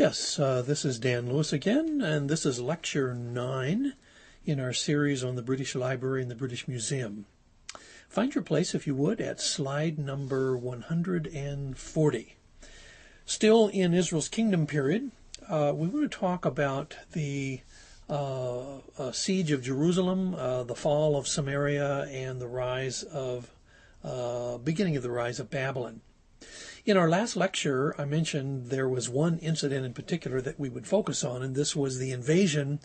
Yes, this is Dan Lewis again, and this is Lecture 9 in our series on the British Library and the British Museum. Find your place, if you would, at slide number 140. Still in Israel's kingdom period, we want to talk about the siege of Jerusalem, the fall of Samaria, and the beginning of the rise of Babylon. In our last lecture, I mentioned there was one incident in particular that we would focus on, and this was the invasion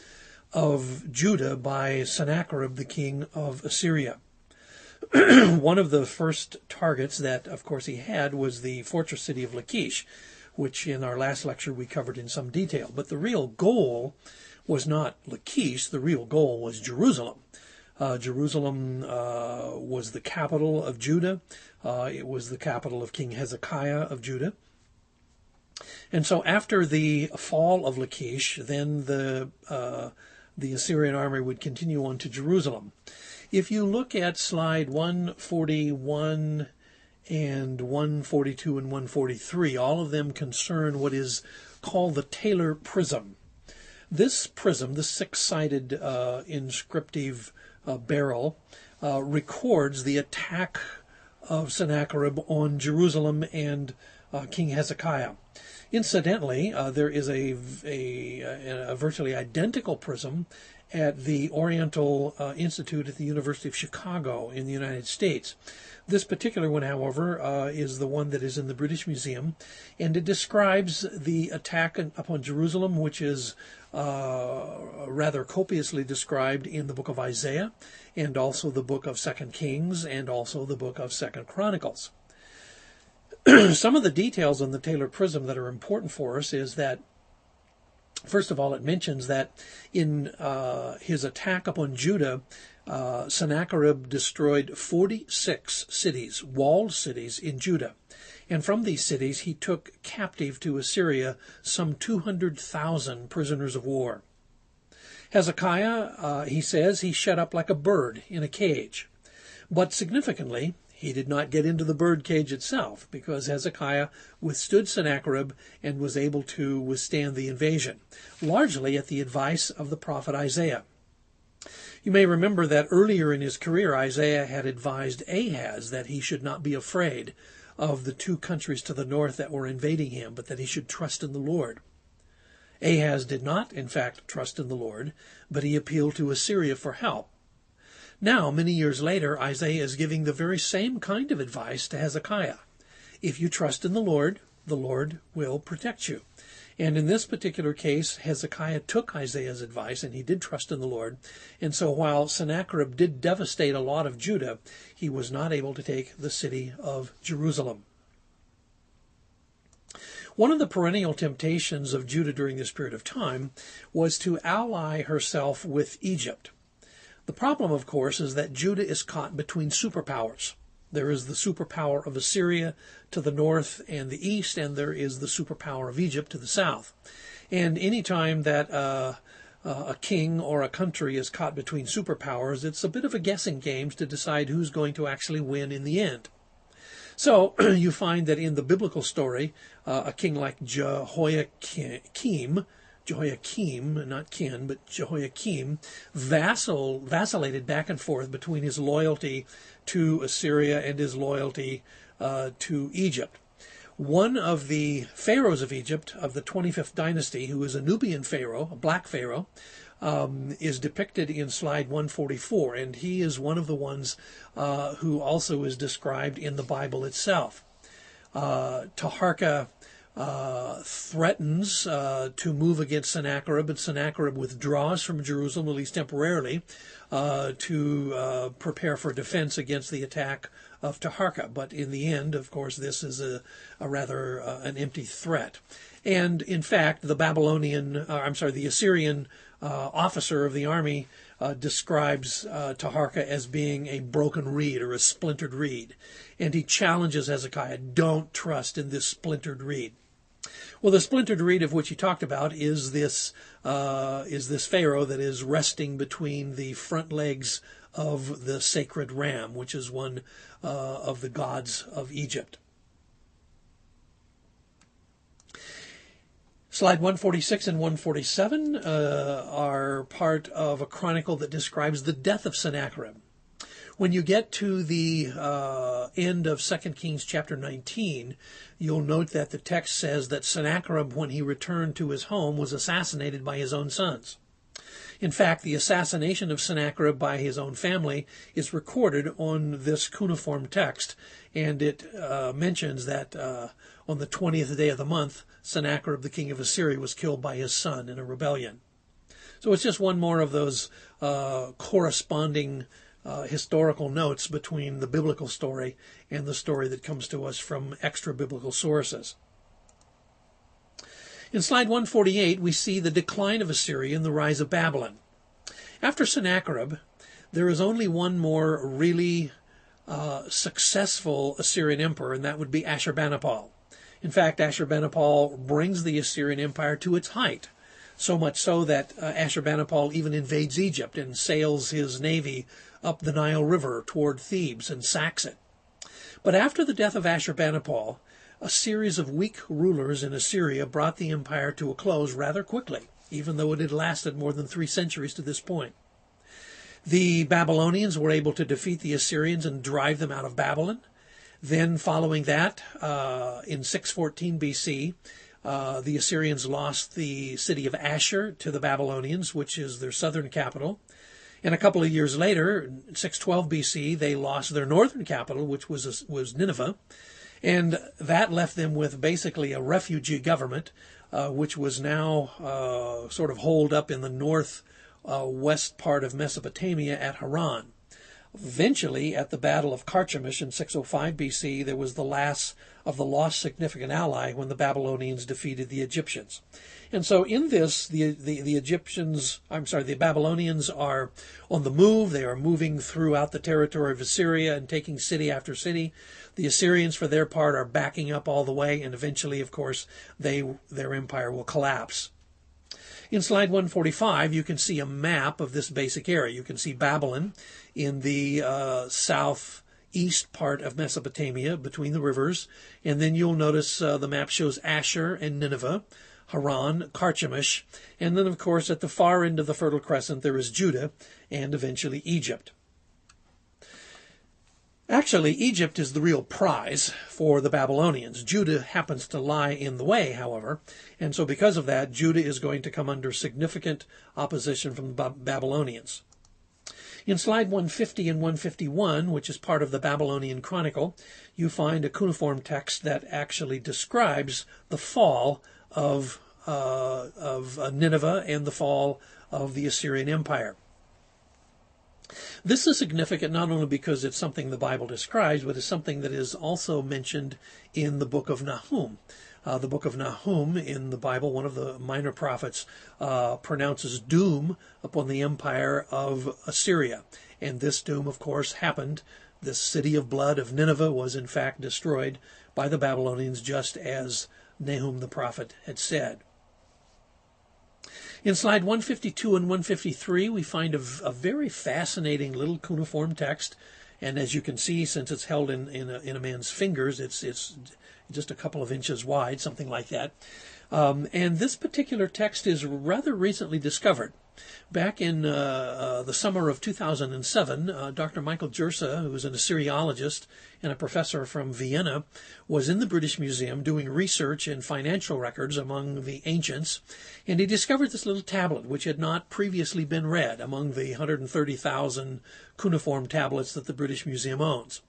of Judah by Sennacherib, the king of Assyria. One of the first targets that, of course, he had was the fortress city of Lachish, which in our last lecture we covered in some detail. But the real goal was not Lachish, the real goal was Jerusalem. Jerusalem was the capital of Judah. It was the capital of King Hezekiah of Judah. And so after the fall of Lachish, then the Assyrian army would continue on to Jerusalem. If you look at slide 141 and 142 and 143, all of them concern what is called the Taylor Prism. This prism, the six-sided inscriptive barrel, records the attack of Sennacherib on Jerusalem and King Hezekiah. Incidentally, there is a virtually identical prism at the Oriental Institute at the University of Chicago in the United States. This particular one, however, is the one that is in the British Museum, and it describes the attack upon Jerusalem, which is rather copiously described in the book of Isaiah, and also the book of 2 Kings, and also the book of 2 Chronicles. Some of the details on the Taylor Prism that are important for us is that, first of all, it mentions that in his attack upon Judah, Sennacherib destroyed 46 cities, walled cities in Judah. And from these cities, he took captive to Assyria some 200,000 prisoners of war. Hezekiah, he says, he shut up like a bird in a cage. But significantly, he did not get into the bird cage itself, because Hezekiah withstood Sennacherib and was able to withstand the invasion, largely at the advice of the prophet Isaiah. You may remember that earlier in his career, Isaiah had advised Ahaz that he should not be afraid of the two countries to the north that were invading him, but that he should trust in the Lord. Ahaz did not, in fact, trust in the Lord, but he appealed to Assyria for help. Now, many years later, Isaiah is giving the very same kind of advice to Hezekiah. If you trust in the Lord will protect you. And in this particular case, Hezekiah took Isaiah's advice, and he did trust in the Lord. And so while Sennacherib did devastate a lot of Judah, he was not able to take the city of Jerusalem. One of the perennial temptations of Judah during this period of time was to ally herself with Egypt. The problem, of course, is that Judah is caught between superpowers. There is the superpower of Assyria to the north and the east, and there is the superpower of Egypt to the south. And any time that a king or a country is caught between superpowers, it's a bit of a guessing game to decide who's going to actually win in the end. So you find that in the biblical story, a king like Jehoiakim, not Kin, but Jehoiakim, vacillated back and forth between his loyalty to Assyria and his loyalty to Egypt. One of the pharaohs of Egypt, of the 25th dynasty, who is a Nubian pharaoh, a black pharaoh, is depicted in slide 144, and he is one of the ones who also is described in the Bible itself. Taharka threatens to move against Sennacherib, and Sennacherib withdraws from Jerusalem, at least temporarily, to prepare for defense against the attack of Taharka. But in the end, of course, this is a rather an empty threat. And in fact, the Assyrian officer of the army describes Taharka as being a broken reed or a splintered reed. And he challenges Hezekiah, don't trust in this splintered reed. Well, the splintered reed of which he talked about is this pharaoh that is resting between the front legs of the sacred ram, which is one of the gods of Egypt. Slide 146 and 147 are part of a chronicle that describes the death of Sennacherib. When you get to the end of 2 Kings chapter 19, you'll note that the text says that Sennacherib, when he returned to his home, was assassinated by his own sons. In fact, the assassination of Sennacherib by his own family is recorded on this cuneiform text, and it mentions that on the 20th day of the month, Sennacherib, the king of Assyria, was killed by his son in a rebellion. So it's just one more of those corresponding historical notes between the biblical story and the story that comes to us from extra-biblical sources. In slide 148, we see the decline of Assyria and the rise of Babylon. After Sennacherib, there is only one more really successful Assyrian emperor, and that would be Ashurbanipal. In fact, Ashurbanipal brings the Assyrian Empire to its height, so much so that Ashurbanipal even invades Egypt and sails his navy up the Nile River toward Thebes and sacks it. But after the death of Ashurbanipal, a series of weak rulers in Assyria brought the empire to a close rather quickly, even though it had lasted more than 3 centuries to this point. The Babylonians were able to defeat the Assyrians and drive them out of Babylon. Then, following that, in 614 BC, the Assyrians lost the city of Ashur to the Babylonians, which is their southern capital. And a couple of years later, in 612 BC, they lost their northern capital, which was Nineveh. And that left them with basically a refugee government, which was now sort of holed up in the northwest part of Mesopotamia at Haran. Eventually, at the Battle of Carchemish in 605 BC, there was the last of the lost significant ally when the Babylonians defeated the Egyptians. And so in this, the Babylonians are on the move. They are moving throughout the territory of Assyria and taking city after city. The Assyrians, for their part, are backing up all the way, and eventually, of course, their empire will collapse. In slide 145, you can see a map of this basic area. You can see Babylon in the southeast part of Mesopotamia between the rivers. And then you'll notice the map shows Ashur and Nineveh, Haran, Carchemish. And then, of course, at the far end of the Fertile Crescent, there is Judah and eventually Egypt. Actually, Egypt is the real prize for the Babylonians. Judah happens to lie in the way, however, and so because of that, Judah is going to come under significant opposition from the Babylonians. In slide 150 and 151, which is part of the Babylonian Chronicle, you find a cuneiform text that actually describes the fall of Nineveh and the fall of the Assyrian Empire. This is significant not only because it's something the Bible describes, but it's something that is also mentioned in the book of Nahum. The book of Nahum in the Bible, one of the minor prophets, pronounces doom upon the empire of Assyria. And this doom, of course, happened. This city of blood of Nineveh was in fact destroyed by the Babylonians, just as Nahum the prophet had said. In slide 152 and 153, we find a very fascinating little cuneiform text. And as you can see, since it's held in a man's fingers, it's just a couple of inches wide, something like that. And this particular text is rather recently discovered. Back in the summer of 2007, Dr. Michael Jersa, who is an Assyriologist and a professor from Vienna, was in the British Museum doing research in financial records among the ancients, and he discovered this little tablet which had not previously been read among the 130,000 cuneiform tablets that the British Museum owns.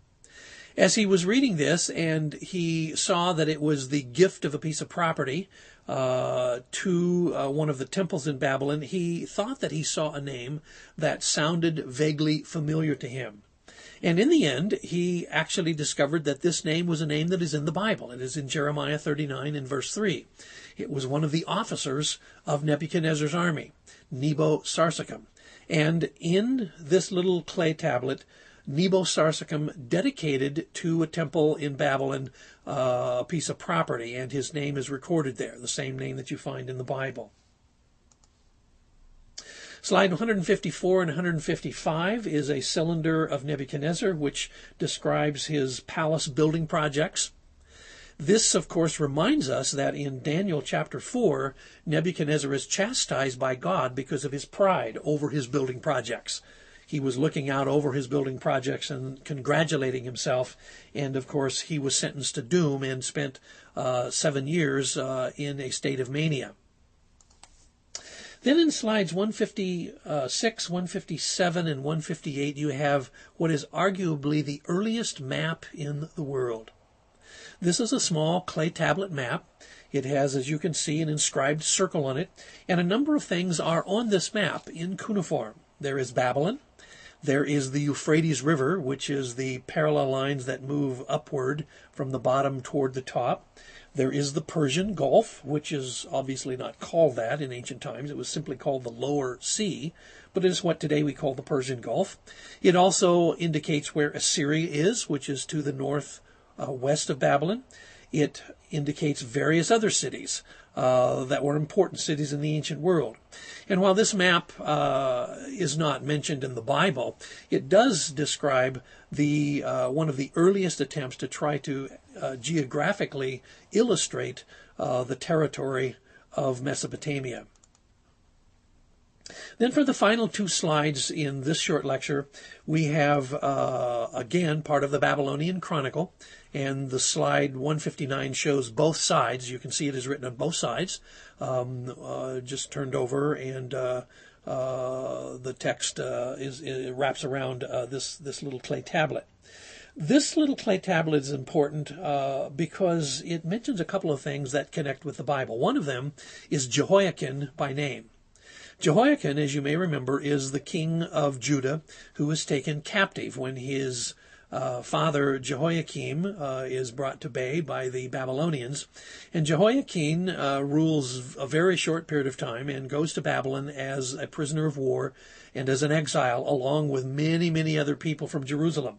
As he was reading this and he saw that it was the gift of a piece of property to one of the temples in Babylon, he thought that he saw a name that sounded vaguely familiar to him. And in the end, he actually discovered that this name was a name that is in the Bible. It is in Jeremiah 39 and verse 3. It was one of the officers of Nebuchadnezzar's army, Nebo-Sarsechim. And in this little clay tablet, Nebo-Sarsechim dedicated to a temple in Babylon a piece of property, and his name is recorded there, the same name that you find in the Bible. Slide 154 and 155 is a cylinder of Nebuchadnezzar, which describes his palace building projects. This, of course, reminds us that in Daniel chapter 4, Nebuchadnezzar is chastised by God because of his pride over his building projects. He was looking out over his building projects and congratulating himself, and of course he was sentenced to doom and spent 7 years in a state of mania. Then in slides 156, 157, and 158, you have what is arguably the earliest map in the world. This is a small clay tablet map. It has, as you can see, an inscribed circle on it, and a number of things are on this map in cuneiform. There is Babylon. There is the Euphrates River, which is the parallel lines that move upward from the bottom toward the top. There is the Persian Gulf, which is obviously not called that in ancient times. It was simply called the Lower Sea, but it is what today we call the Persian Gulf. It also indicates where Assyria is, which is to the north west of Babylon. It indicates various other cities that were important cities in the ancient world. And while this map is not mentioned in the Bible, it does describe the one of the earliest attempts to try to geographically illustrate the territory of Mesopotamia. Then for the final two slides in this short lecture, we have, again, part of the Babylonian Chronicle, and the slide 159 shows both sides. You can see it is written on both sides, just turned over, and the text wraps around this little clay tablet. This little clay tablet is important because it mentions a couple of things that connect with the Bible. One of them is Jehoiakim by name. Jehoiakim, as you may remember, is the king of Judah who was taken captive when his father Jehoiakim is brought to bay by the Babylonians. And Jehoiakim rules a very short period of time and goes to Babylon as a prisoner of war and as an exile, along with many, many other people from Jerusalem.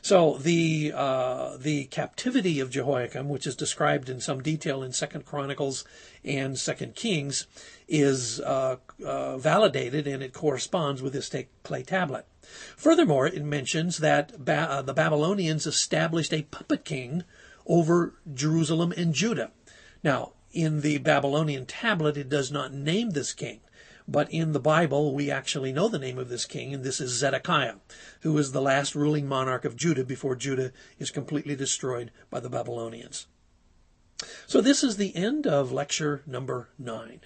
So the captivity of Jehoiakim, which is described in some detail in 2 Chronicles and 2 Kings, is validated, and it corresponds with this clay tablet. Furthermore, it mentions that the Babylonians established a puppet king over Jerusalem and Judah. Now, in the Babylonian tablet, it does not name this king. But in the Bible, we actually know the name of this king, and this is Zedekiah, who is the last ruling monarch of Judah before Judah is completely destroyed by the Babylonians. So this is the end of lecture number 9.